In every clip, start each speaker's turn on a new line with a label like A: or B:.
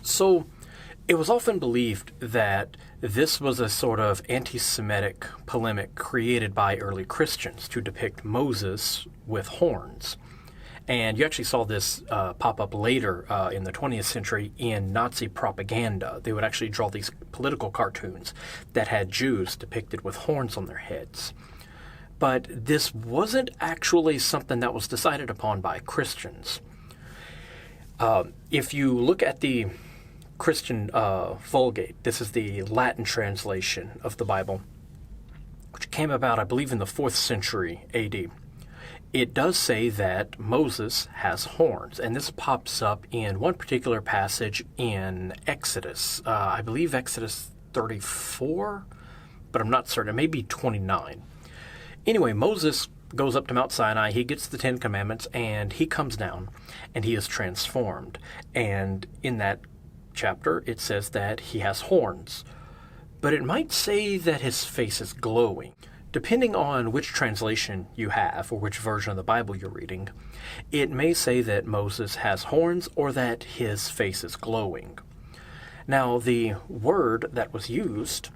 A: So it was often believed that this was a sort of anti-Semitic polemic created by early Christians to depict Moses with horns. And you actually saw this pop up later in the 20th century in Nazi propaganda. They would actually draw these political cartoons that had Jews depicted with horns on their heads. But this wasn't actually something that was decided upon by Christians. If you look at the Christian Vulgate, this is the Latin translation of the Bible, which came about, I believe, in the 4th century AD. It does say that Moses has horns, and this pops up in one particular passage in Exodus. I believe Exodus 34, but I'm not certain. It may be 29. Anyway, Moses goes up to Mount Sinai, he gets the Ten Commandments, and he comes down, and he is transformed. And in that chapter, it says that he has horns. But it might say that his face is glowing. Depending on which translation you have, or which version of the Bible you're reading, it may say that Moses has horns or that his face is glowing. Now, the word that was used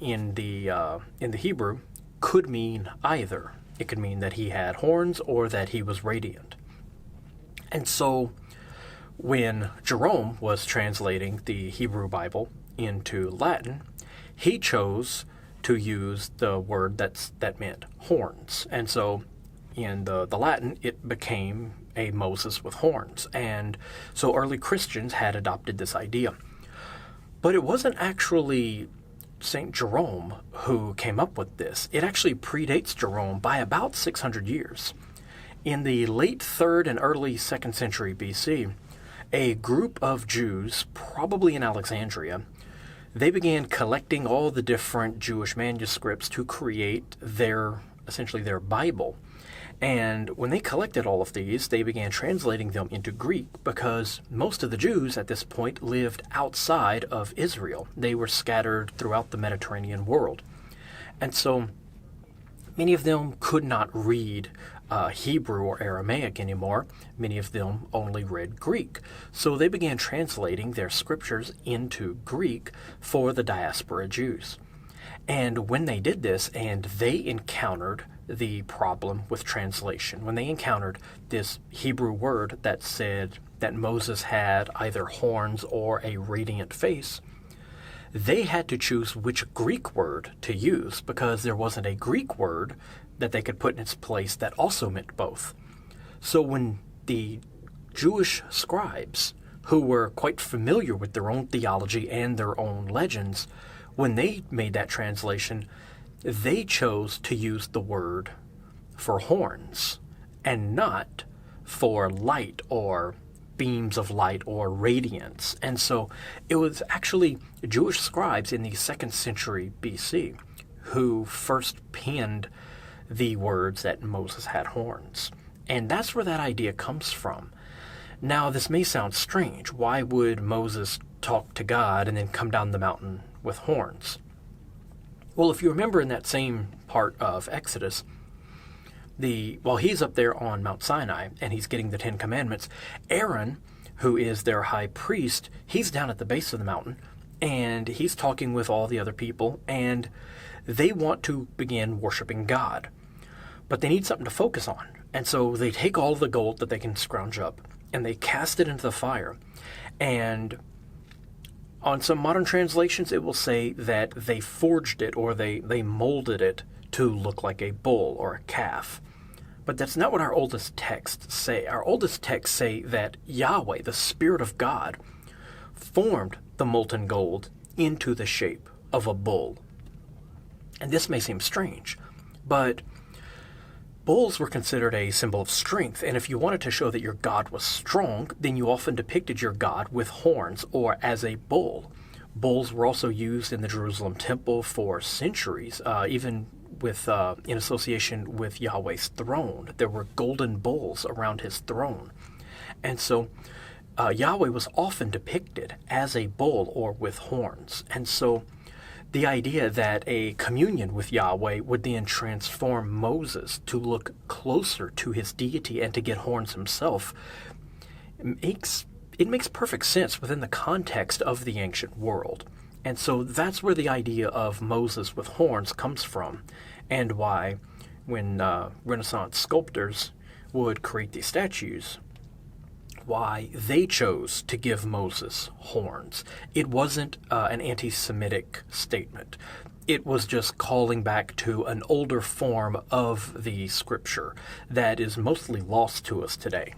A: in the Hebrew could mean either. It could mean that he had horns or that he was radiant. And so, when Jerome was translating the Hebrew Bible into Latin, he chose to use the word that meant horns. And so in the Latin, it became a Moses with horns. And so early Christians had adopted this idea. But it wasn't actually St. Jerome who came up with this. It actually predates Jerome by about 600 years. In the late 3rd and early 2nd century BC, a group of Jews, probably in Alexandria, they began collecting all the different Jewish manuscripts to create essentially their Bible. And when they collected all of these, they began translating them into Greek because most of the Jews at this point lived outside of Israel. They were scattered throughout the Mediterranean world. And so many of them could not read Hebrew or Aramaic anymore. Many of them only read Greek. So they began translating their scriptures into Greek for the diaspora Jews. And when they did this, and they encountered the problem with translation, when they encountered this Hebrew word that said that Moses had either horns or a radiant face, they had to choose which Greek word to use because there wasn't a Greek word that they could put in its place that also meant both. So when the Jewish scribes, who were quite familiar with their own theology and their own legends, when they made that translation, they chose to use the word for horns and not for light or beams of light or radiance. And so it was actually Jewish scribes in the 2nd century BC who first penned the words that Moses had horns. And that's where that idea comes from. Now, this may sound strange. Why would Moses talk to God and then come down the mountain with horns? Well, if you remember in that same part of Exodus, while he's up there on Mount Sinai and he's getting the Ten Commandments, Aaron, who is their high priest, he's down at the base of the mountain and he's talking with all the other people, and they want to begin worshiping God. But they need something to focus on. And so they take all of the gold that they can scrounge up and they cast it into the fire. And on some modern translations, it will say that they forged it or they molded it to look like a bull or a calf. But that's not what our oldest texts say. Our oldest texts say that Yahweh, the Spirit of God, formed the molten gold into the shape of a bull. And this may seem strange, but bulls were considered a symbol of strength, and if you wanted to show that your god was strong, then you often depicted your god with horns or as a bull. Bulls were also used in the Jerusalem temple for centuries, even in association with Yahweh's throne. There were golden bulls around his throne. And so Yahweh was often depicted as a bull or with horns. And so the idea that a communion with Yahweh would then transform Moses to look closer to his deity and to get horns himself makes it makes perfect sense within the context of the ancient world. And so that's where the idea of Moses with horns comes from, and why when Renaissance sculptors would create these statues, why they chose to give Moses horns. It wasn't an anti-Semitic statement. It was just calling back to an older form of the scripture that is mostly lost to us today.